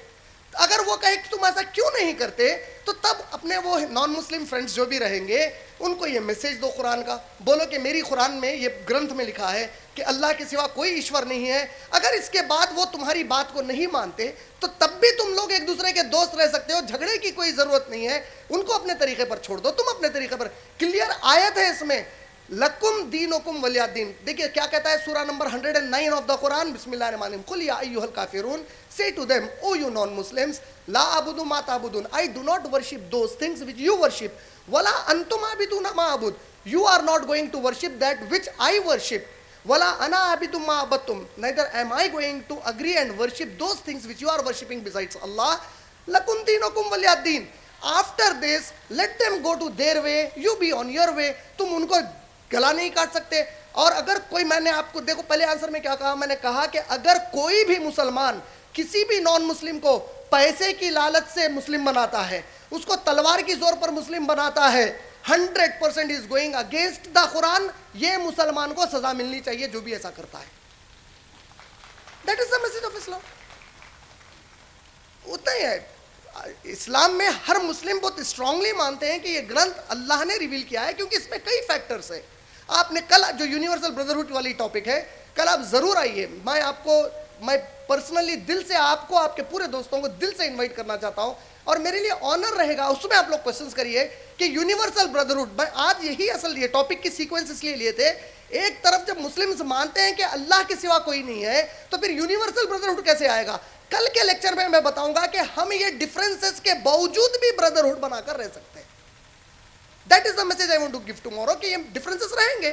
अगर वो कहे कि तुम ऐसा क्यों नहीं करते, तो तब अपने वो नॉन मुस्लिम फ्रेंड्स जो भी रहेंगे उनको ये मैसेज दो कुरान का। बोलो कि मेरी कुरान में ये ग्रंथ में लिखा है कि अल्लाह के सिवा कोई ईश्वर नहीं है। अगर इसके बाद वो तुम्हारी बात को नहीं मानते तो तब भी तुम लोग एक दूसरे के दोस्त रह सकते हो, झगड़े की कोई ज़रूरत नहीं है। उनको अपने तरीके पर छोड़ दो, तुम अपने तरीके पर। क्लियर आयत है इसमें, लकुम दीनुकुम वलिया दीन। देखिए क्या कहता है सूरा नंबर 109 ऑफ द कुरान, बिस्मिल्लाहिर्रहमानिर्रहीम। कुल या अय्युहल काफिरून, say to them, O you non-Muslims, la abudu ma ta'budun, I do not worship those things which you worship, wala antum abiduna ma abud, you are not going to worship that which I worship, wala ana abidu ma abattum, neither am I going to agree and worship those things which you are worshipping besides Allah, lakum dinukum waliya din. After this, let them go to their way, you be on your way. तुम उनको गला नहीं काट सकते। और अगर कोई, मैंने आपको देखो पहले आंसर में क्या कहा, मैंने कहा कि अगर कोई भी मुसलमान किसी भी नॉन मुस्लिम को पैसे की लालच से मुस्लिम बनाता है, उसको तलवार की जोर पर मुस्लिम बनाता है, 100% is going against the Quran. ये मुसलमान को सजा मिलनी चाहिए जो भी ऐसा करता है। That is the message of Islam. उतना ही है। इस्लाम में हर मुस्लिम बहुत स्ट्रांगली मानते हैं कि ये ग्रंथ अल्लाह ने रिवील किया है, क्योंकि इसमें कई फैक्टर्स है। आपने कल जो यूनिवर्सल ब्रदरहुड वाली टॉपिक है, कल आप जरूर आइए। मैं पर्सनली दिल से आपको, आपके पूरे दोस्तों को दिल से इनवाइट करना चाहता हूं, और मेरे लिए ऑनर रहेगा उसमें आप लोग क्वेश्चंस करिए कि यूनिवर्सल ब्रदरहुड। मैं आज यही असल ये टॉपिक की सीक्वेंस इसलिए लिए थे, एक तरफ जब मुस्लिम्स मानते हैं कि अल्लाह के सिवा कोई नहीं है, तो फिर यूनिवर्सल ब्रदरहुड कैसे आएगा। कल के लेक्चर में मैं बताऊंगा कि हम ये डिफरेंसेस के बावजूद भी ब्रदरहुड बनाकर रह सकते हैं। That is the message I want to give tomorrow, कि ये differences रहेंगे।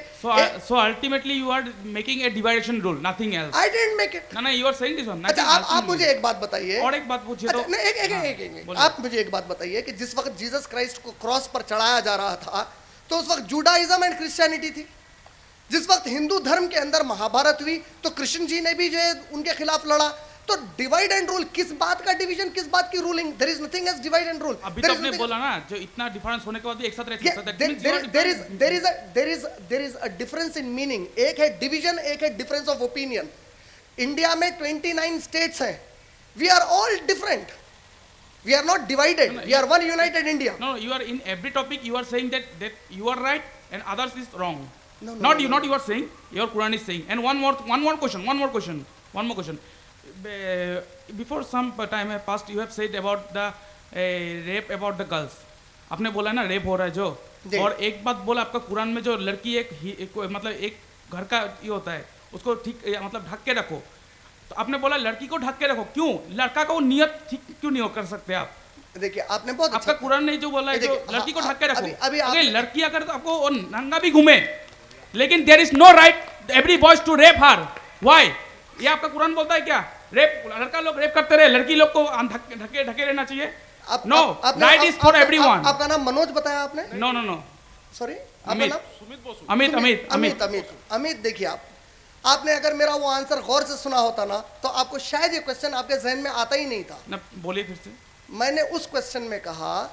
So ultimately you are making a division rule, nothing else. I didn't make it. No, you are saying this one. अच्छा, आप मुझे एक बात बताइए। और एक बात पूछिए तो। एक आप मुझे एक बात बताइए कि जिस वक्त जीसस क्राइस्ट को क्रॉस पर चढ़ाया जा रहा था, तो उस वक्त जुडाइज्म एंड क्रिश्चियनिटी थी। जिस वक्त हिंदू धर्म के अंदर महाभारत हुई, तो कृष्ण जी ने भी जो है उनके खिलाफ लड़ा। तो डिवाइड एंड रूल, किस बात का डिवीजन, किस बात की ruling? There is nothing as divide and rule. अभी तो आपने बोला ना, जो इतना डिफरेंस होने के बाद भी एक साथ रह सकता है। There is a difference in meaning. एक है डिवीजन, एक है डिफरेंस ऑफ ओपिनियन। इंडिया में 29 स्टेट्स हैं, we are all different, we are not divided, we are one united India. No, you are in every topic you are saying that you are right and others is wrong. No, Not you are saying, your Quran is saying. And one more question. Before some time past you have said about the rape about the girls. आपने बोला ना रेप हो रहा है जो, और एक बात बोला आपका कुरान में जो लड़की एक मतलब एक घर का ये होता है, उसको ठीक मतलब ढक के रखो। तो आपने बोला लड़की को ढक के रखो, क्यों? लड़का को नियत ठीक क्यों नहीं कर सकते आप? देखिए आपने बहुत आपका कुरान ने जो बोला है, जो लड़की को ढक के रखो। अभी लड़की अगर आपको नंगा भी घूमे, लेकिन there is no right every boys to rape her. Why? ये आपका कुरान बोलता है क्या? रेप, लड़का लोग रेप करते रहे, लड़की लोग को ढके ढके रहना चाहिए? No, right is for everyone. आपका नाम मनोज बताया आपने? नो नो नो, सॉरी, आपका अमित। नाम? अमित अमित अमित अमित अमित देखिए, आपने अगर मेरा वो आंसर गौर से सुना होता ना, तो आपको शायद ये क्वेश्चन आपके जहन में आता ही नहीं था। ना, बोलिए फिर से। मैंने उस क्वेश्चन में कहा,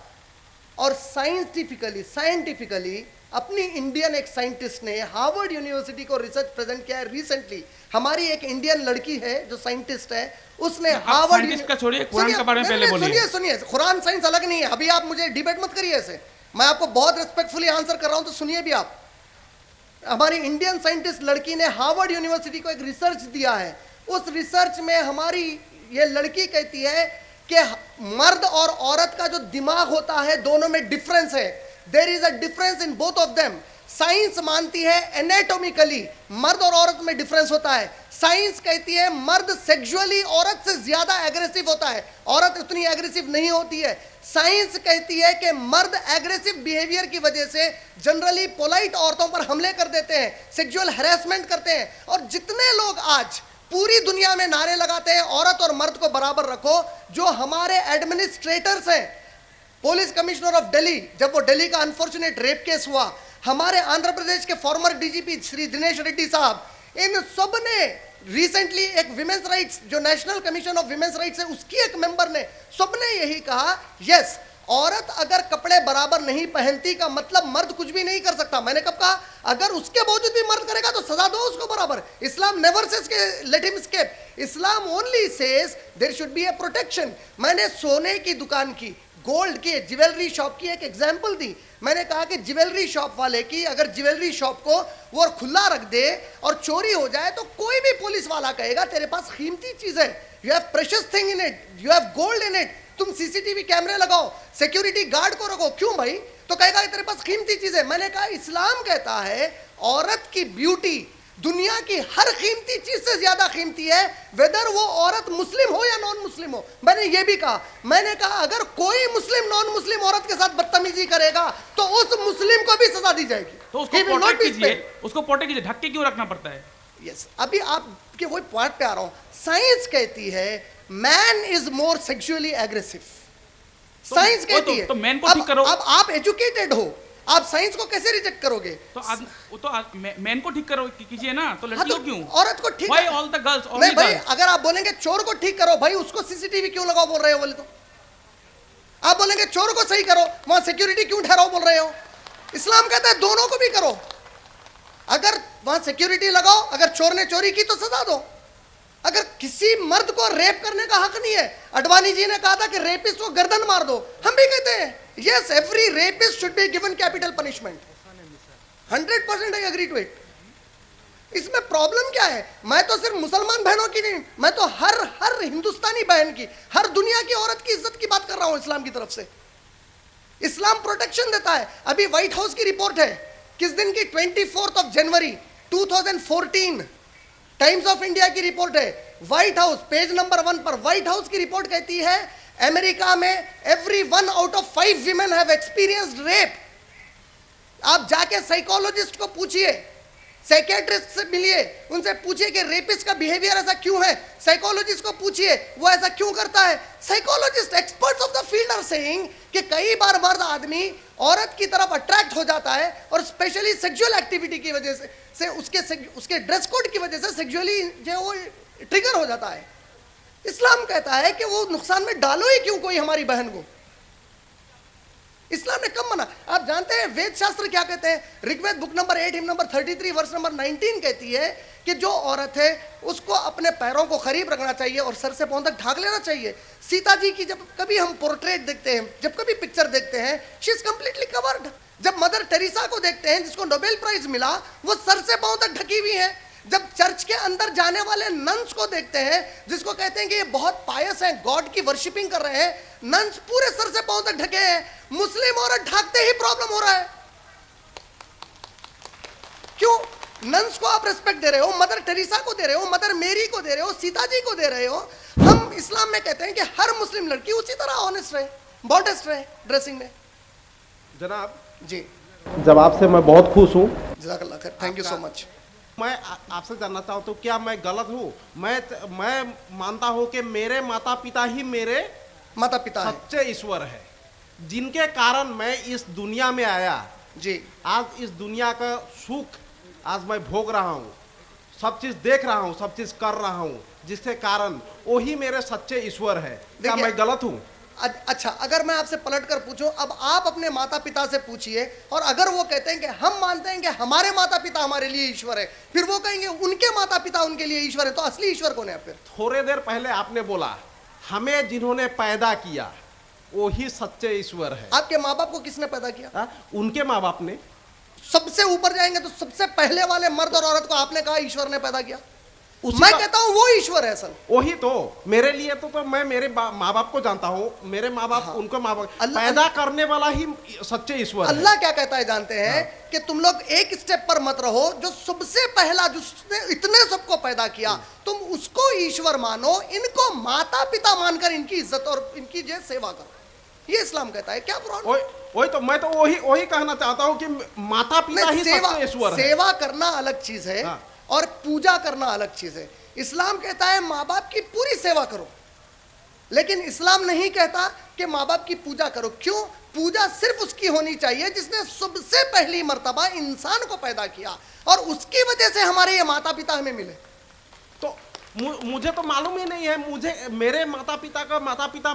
और साइंटिफिकली अपनी इंडियन एक साइंटिस्ट ने हार्वर्ड यूनिवर्सिटी को रिसर्च प्रेजेंट किया है रिसेंटली। हमारी एक इंडियन लड़की है जो साइंटिस्ट है, उसने हार्वर्ड साइंटिस्ट का छोड़िए, कुरान के बारे में पहले बोलिए। सुनिए, कुरान साइंस अलग नहीं है। अभी आप मुझे डिबेट मत करिए ऐसे, मैं आपको बहुत रिस्पेक्टफुली आंसर कर रहा हूं, तो सुनिए भी आप। हमारी इंडियन साइंटिस्ट लड़की ने हार्वर्ड यूनिवर्सिटी को एक रिसर्च दिया है। उस रिसर्च में हमारी ये लड़की कहती है कि मर्द और औरत का जो दिमाग होता है, दोनों में डिफरेंस है। There is a difference in both of them. Science मानती है एनाटॉमिकली मर्द और औरत में डिफरेंस होता है। साइंस कहती है मर्द सेक्सुअली औरत से ज्यादा एग्रेसिव होता है, औरत इतनी एग्रेसिव नहीं होती है। साइंस कहती है कि मर्द एग्रेसिव बिहेवियर की वजह से जनरली पोलाइट औरतों पर हमले कर देते हैं, सेक्सुअल हैरेसमेंट करते हैं। और जितने लोग आज पूरी दुनिया में नारे लगाते हैं औरत और मर्द को बराबर रखो, जो हमारे एडमिनिस्ट्रेटर्स हैं, पुलिस कमिश्नर ऑफ दिल्ली, जब वो दिल्ली का अनफॉर्चुनेट रेप केस हुआ, हमारे आंध्र प्रदेश के फॉर्मर डीजीपी श्री दिनेश रेड्डी साहब, इन सब ने रिसेंटली एक विमेंस राइट्स, जो national commission of women's rights है, उसकी एक मेंबर ने, सबने यही कहा, यस, औरत अगर कपड़े बराबर नहीं पहनती का मतलब मर्द कुछ भी नहीं कर सकता। मैंने कब कहा? अगर उसके बावजूद भी मर्द करेगा तो सजा दो उसको बराबर। इस्लाम नेवर सेज के let him escape, Islam only says there should be a protection. मैंने सोने की दुकान की, गोल्ड की, ज्वेलरी शॉप की एक एग्जांपल दी। मैंने कहा कि ज्वेलरी शॉप वाले की अगर ज्वेलरी शॉप को वो खुला रख दे और चोरी हो जाए, तो कोई भी पुलिस वाला कहेगा तेरे पास कीमती चीज है, you have precious thing in it, you have gold in it, तुम सीसीटीवी कैमरे लगाओ, सिक्योरिटी गार्ड को रखो, क्यों भाई? तो कहेगा तेरे पास कीमती चीज है। मैंने कहा इस्लाम कहता है औरत की ब्यूटी दुनिया की हर कीमती चीज से ज्यादा कीमती है, वेदर वो औरत मुस्लिम हो या नॉन मुस्लिम हो। मैंने ये भी कहा, मैंने कहा अगर कोई मुस्लिम नॉन मुस्लिम औरत के साथ बदतमीजी करेगा तो उस मुस्लिम को भी सजा दी जाएगी। तो उसको प्रोटेक्ट कीजिए, उसको प्रोटेक्ट कीजिए, ढक के क्यों रखना पड़ता है? यस, अभी आपके वही पॉइंट पे आ रहा हूं। साइंस कहती है man is more sexually aggressive. Science कहती है, तो मैन को ठीक करो। अब आप एजुकेटेड हो, आप साइंस को कैसे रिजेक्ट करोगे? तो मैन को ठीक करो कीजिए ना, तो लड़कियों क्यों? औरत को ठीक, व्हाई ऑल द गर्ल्स? नहीं भाई, अगर आप बोलेंगे चोर को ठीक करो, भाई उसको सीसीटीवी क्यों लगाओ बोल रहे हो? बोले तो आप बोलेंगे चोर को सही करो, वहां सिक्योरिटी क्यों ठहराओ बोल रहे हो? इस्लाम कहता है दोनों को भी करो। अगर वहां सिक्योरिटी लगाओ, अगर चोर ने चोरी की तो सजा दो। अगर किसी मर्द को रेप करने का हक नहीं है, अडवाणी जी ने कहा था कि रेपिस्ट को गर्दन मार दो, हम भी कहते हैं yes, every rapist should be given capital punishment. 100% I agree to it. इसमें प्रॉब्लम क्या है? मैं तो सिर्फ मुसलमान बहनों की नहीं, मैं तो हर हिंदुस्तानी बहन की, हर दुनिया की औरत की इज्जत की बात कर रहा हूं इस्लाम की तरफ से। इस्लाम प्रोटेक्शन देता है। अभी व्हाइट हाउस की रिपोर्ट है, किस दिन की? 24 जनवरी 2014, टाइम्स ऑफ इंडिया की रिपोर्ट है। व्हाइट हाउस पेज नंबर 1 पर व्हाइट हाउस की रिपोर्ट कहती है अमेरिका में every 1 out of 5 women have experienced rape. आप जाके साइकोलॉजिस्ट को पूछिए, साइकियाट्रिस्ट से मिलिए, उनसे पूछिए कि रेपिस्ट का बिहेवियर ऐसा क्यों है। साइकोलॉजिस्ट को पूछिए वो ऐसा क्यों करता है। Psychologist, experts of the field are saying कि कई बार मर्द आदमी औरत की तरफ अट्रैक्ट हो जाता है और स्पेशली सेक्सुअल एक्टिविटी की वजह से उसके ड्रेस कोड की वजह से सेक्सुअली जो वो ट्रिगर हो जाता है। इस्लाम कहता है कि वो नुकसान में डालो ही क्यों कोई हमारी बहन को। इस्लाम ने कब मना? आप जानते हैं वेद शास्त्र क्या कहते हैं? Rigveda book number 8 hymn number 33 verse number 19 कहती है कि जो औरत है उसको अपने पैरों को करीब रखना चाहिए और सर से पांव तक ढक लेना चाहिए। सीता जी की जब कभी हम पोर्ट्रेट देखते हैं, जब कभी पिक्चर देखते हैं, शी इज कंप्लीटली कवर्ड। जब मदर टेरेसा को देखते हैं जिसको नोबेल प्राइज मिला, वो सर से पांव तक ढकी हुई है। जब चर्च के अंदर जाने वाले नन्स को देखते हैं जिसको कहते हैं कि ये बहुत पायस हैं, गॉड की वर्शिपिंग कर रहे हैं, नन्स पूरे सर से पांव तक ढके हैं। मुस्लिम औरत ढकते ही प्रॉब्लम हो रहा है। क्यों? नन्स को आप रिस्पेक्ट दे रहे हो, मदर टेरेसा को दे रहे हो, मदर मेरी को दे रहे हो, सीता जी को दे रहे हो। हम इस्लाम में कहते हैं कि हर मुस्लिम लड़की उसी तरह ऑनेस्ट रहे, मॉडेस्ट रहे ड्रेसिंग में। जनाब जी, जब आपसे मैं बहुत खुश हूँ। जज़ाकल्लाह खैर, थैंक यू सो मच। मैं आपसे जानना चाहता हूँ तो क्या मैं गलत हूँ? मैं मानता हूँ कि मेरे माता पिता ही मेरे माता पिता है। सच्चे ईश्वर है, जिनके कारण मैं इस दुनिया में आया। जी आज इस दुनिया का सुख आज मैं भोग रहा हूँ, सब चीज देख रहा हूँ, सब चीज कर रहा हूँ, जिसके कारण वही मेरे सच्चे ईश्वर है। क्या देखिए, मैं गलत हूँ? अच्छा, अगर मैं आपसे पलट कर पूछूं, अब आप अपने माता पिता से पूछिए, और अगर वो कहते हैं कि हम मानते हैं कि हमारे माता पिता हमारे लिए ईश्वर है, फिर वो कहेंगे उनके माता पिता उनके लिए ईश्वर है, तो असली ईश्वर कौन है फिर? थोड़े देर पहले आपने बोला हमें जिन्होंने पैदा किया वही सच्चे ईश्वर है। आपके माँ बाप को किसने पैदा किया? हाँ? उनके माँ बाप ने। सबसे ऊपर जाएंगे तो सबसे पहले वाले मर्द और औरत को आपने कहा ईश्वर ने पैदा किया। उसी मैं का- कहता हूं वो ईश्वर है असल। वही तो मेरे लिए तो मैं मेरे माँ बाप को जानता हूँ, मेरे माँ बाप उनको माँ बाप पैदा करने वाला ही सच्चे ईश्वर है। अल्लाह क्या कहता है जानते हैं? कि तुम लोग एक स्टेप पर मत रहो, जो सबसे पहला जिसने इतने सबको पैदा किया तुम उसको ईश्वर मानो, इनको माता पिता मानकर इनकी इज्जत और इनकी जो सेवा करो, ये इस्लाम कहता है। क्या प्रॉब्लम? वही तो मैं तो वही कहना चाहता हूँ कि माता पिता ही सच्चे ईश्वर है। सेवा करना अलग चीज है हाँ। और पूजा करना अलग चीज है। इस्लाम कहता है माँ बाप की पूरी सेवा करो, लेकिन इस्लाम नहीं कहता कि माँ बाप की पूजा करो। क्यों? पूजा सिर्फ उसकी होनी चाहिए जिसने सबसे पहली मर्तबा इंसान को पैदा किया, और उसकी वजह से हमारे ये माता पिता हमें मिले। तो मुझे तो मालूम ही नहीं है, मुझे मेरे माता पिता के माता पिता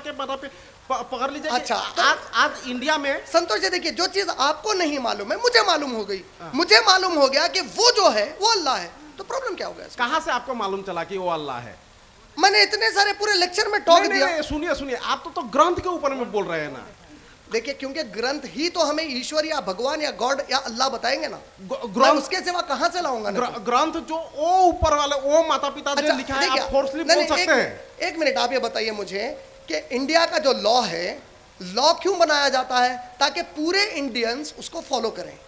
के माता पिता पकड़ लीजिए। अच्छा, तो आज इंडिया में संतोष जी देखिए, जो चीज आपको नहीं मालूम है मुझे मालूम हो गई। मुझे मालूम हो गया कि वो जो है वो अल्लाह है, तो प्रॉब्लम क्या हो गया? कहाँ से आपको मालूम चला कि वो अल्लाह है? मैंने इतने सारे पूरे लेक्चर में टॉक दिया। नहीं, सुनिए आप तो ग्रंथ के ऊपर में बोल रहे हैं ना। देखिए, क्योंकि ग्रंथ ही तो हमें ईश्वर या भगवान या गॉड या अल्लाह बताएंगे ना। मैं ग्रंथ उसके सिवा कहां से लाऊंगा? ग्रंथ जो वो ऊपर वाले वो माता पिता जो लिखा है, देखिए, आप फोर्सली नहीं, बोल नहीं, सकते हैं। एक मिनट, आप ये बताइए मुझे कि इंडिया का जो लॉ है, लॉ क्यों बनाया जाता है? ताकि पूरे इंडियंस उसको फॉलो करें।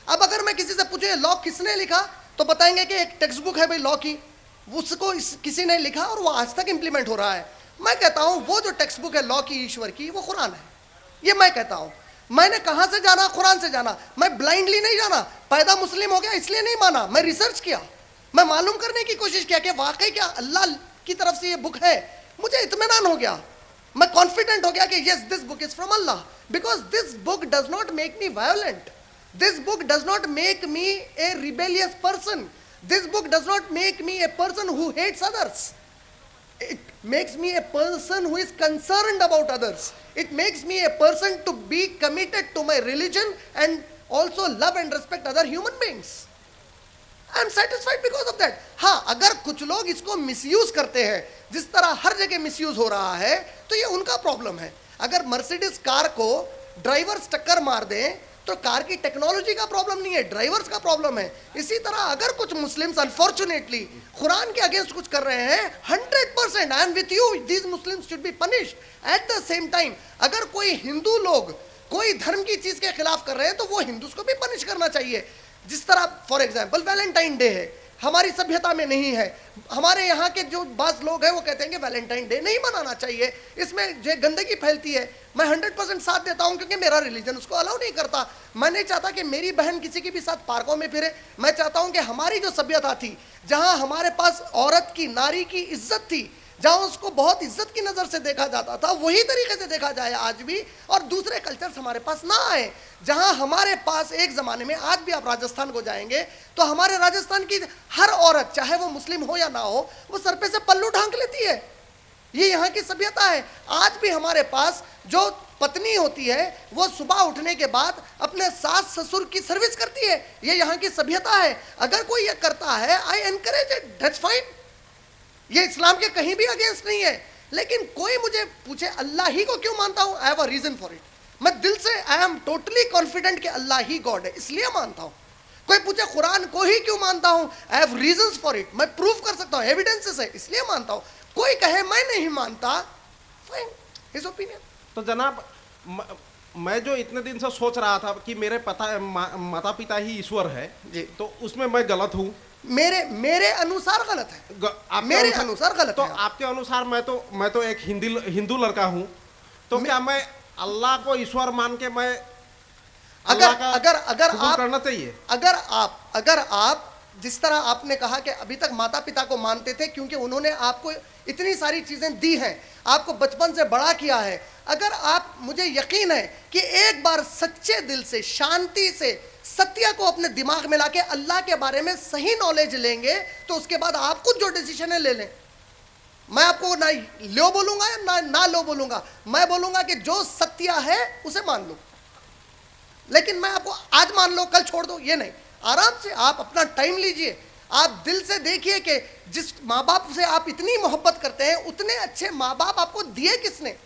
अब अगर मैं किसी से पूछूं ये लॉ किसने लिखा, तो बताएंगे कि एक टेक्स्ट बुक है भाई लॉ की, उसको किसी ने लिखा और वो आज तक इंप्लीमेंट हो रहा है। मैं कहता हूं वो जो टेक्स्ट बुक है लॉ की ईश्वर की, वो कुरान है। ये मैं कहता हूं। मैंने कहां से जाना? कुरान से जाना। मैं ब्लाइंडली नहीं जाना, पैदा मुस्लिम हो गया इसलिए नहीं माना। मैं रिसर्च किया, मैं मालूम करने की कोशिश किया कि वाकई क्या अल्लाह की तरफ से ये बुक है। मुझे इत्मीनान हो गया, मैं कॉन्फिडेंट हो गया कि yes this book is from Allah, because this book does not make me violent, this book does not make me a rebellious person, this book does not make me a person who hates others, it makes me a person who is concerned about others. It makes me a person to be committed to my religion and also love and respect other human beings. I am satisfied because of that. हाँ, अगर कुछ लोग इसको मिसयूज करते हैं, जिस तरह हर जगह मिसयूज हो रहा है, तो ये उनका प्रॉब्लम है। अगर मर्सिडीज कार को ड्राइवर्स टक्कर मार दें तो कार की टेक्नोलॉजी का प्रॉब्लम नहीं है, ड्राइवर्स का प्रॉब्लम है। इसी तरह अगर कुछ मुस्लिम्स अनफॉर्चुनेटली कुरान के अगेंस्ट कुछ कर रहे हैं, 100% I am with you, these Muslims should be punished. At the same time अगर कोई हिंदू लोग कोई धर्म की चीज के खिलाफ कर रहे हैं तो वो हिंदूज को भी पनिश करना चाहिए। जिस तरह फॉर एग्जाम्पल वैलेंटाइन डे है, हमारी सभ्यता में नहीं है। हमारे यहाँ के जो बाज लोग हैं वो कहते हैं कि वैलेंटाइन डे नहीं मनाना चाहिए, इसमें जो गंदगी फैलती है। मैं 100% साथ देता हूँ क्योंकि मेरा रिलीजन उसको अलाउ नहीं करता। मैं नहीं चाहता कि मेरी बहन किसी के भी साथ पार्कों में फिरे। मैं चाहता हूँ कि हमारी जो सभ्यता थी, जहाँ हमारे पास औरत की, नारी की इज्जत थी, जहाँ उसको बहुत इज्जत की नज़र से देखा जाता था, वही तरीके से देखा जाए आज भी, और दूसरे कल्चर्स हमारे पास ना आए। जहाँ हमारे पास एक ज़माने में, आज भी आप राजस्थान को जाएंगे तो हमारे राजस्थान की हर औरत, चाहे वो मुस्लिम हो या ना हो, वो सर पे से पल्लू ढांक लेती है। ये यहाँ की सभ्यता है। आज भी हमारे पास जो पत्नी होती है वो सुबह उठने के बाद अपने सास ससुर की सर्विस करती है। ये यहाँ की सभ्यता है। अगर कोई ये करता है, I encourage it, that's fine. ये इस्लाम के कहीं भी अगेंस्ट नहीं है। लेकिन कोई मुझे पूछे अल्लाह ही को क्यों मानता हूं, I have a reason for it. मैं दिल से आई एम टोटली कॉन्फिडेंट कि अल्लाह ही गॉड है, इसलिए मानता हूं। कोई पूछे कुरान को ही क्यों मानता हूं, I have reasons for it, मैं प्रूव कर सकता हूं, एविडेंसेस है, इसलिए मानता हूं। कोई कहे मैं नहीं मानता, फाइन, हिज ओपिनियन। तो जनाब, मैं जो इतने दिन से सोच रहा था कि मेरे माता पिता ही ईश्वर है जी, तो उसमें मैं गलत हूँ। मेरे अनुसार गलत है। मेरे अनुसार गलत तो है। आपके अनुसार मैं तो एक हिंदू लड़का हूँ, तो क्या मैं अल्लाह को ईश्वर मान के मैं अगर आप करना चाहिए? अगर आप जिस तरह आपने कहा कि अभी तक माता पिता को मानते थे क्योंकि उन्होंने आपको इतनी सारी चीज़ें दी हैं, आपको बचपन से बड़ा किया है, अगर आप, मुझे यकीन है कि एक बार सच्चे दिल से, शांति से, सत्य को अपने दिमाग में लाके अल्लाह के बारे में सही नॉलेज लेंगे तो उसके बाद आप खुद जो डिसीजन है ले लें। मैं आपको ना लो बोलूंगा या ना लो बोलूंगा, मैं बोलूंगा कि जो सत्य है उसे मान लो, लेकिन मैं आपको आज मान लो कल छोड़ दो ये नहीं। आराम से आप अपना टाइम लीजिए, आप दिल से देखिए कि जिस माँ बाप से आप इतनी मोहब्बत करते हैं उतने अच्छे माँ बाप आपको दिए किसने?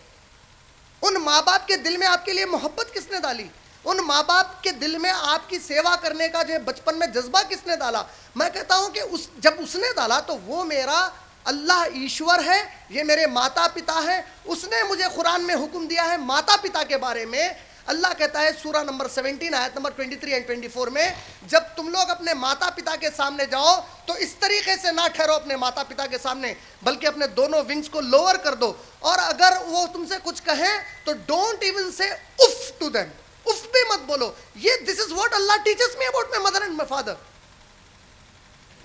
उन माँ बाप के दिल में आपके लिए मोहब्बत किसने डाली? उन माँ बाप के दिल में आपकी सेवा करने का जो बचपन में जज्बा किसने डाला? मैं कहता हूं कि जब उसने डाला तो वो मेरा अल्लाह ईश्वर है, ये मेरे माता पिता हैं। उसने मुझे कुरान में हुक्म दिया है माता पिता के बारे में। अल्लाह कहता है सूरा नंबर 17 आयत नंबर 23 एंड 24 में, जब तुम लोग अपने माता पिता के सामने जाओ तो इस तरीके से ना ठहरो अपने माता पिता के सामने, बल्कि अपने दोनों विंग्स को लोअर कर दो, और अगर वो तुमसे कुछ कहें तो डोंट इवन से उफ टू देम, उफ भी मत बोलो। ये this is what Allah teachers me about my mother and my father.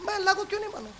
मैं अल्लाह को क्यों नहीं मानूं?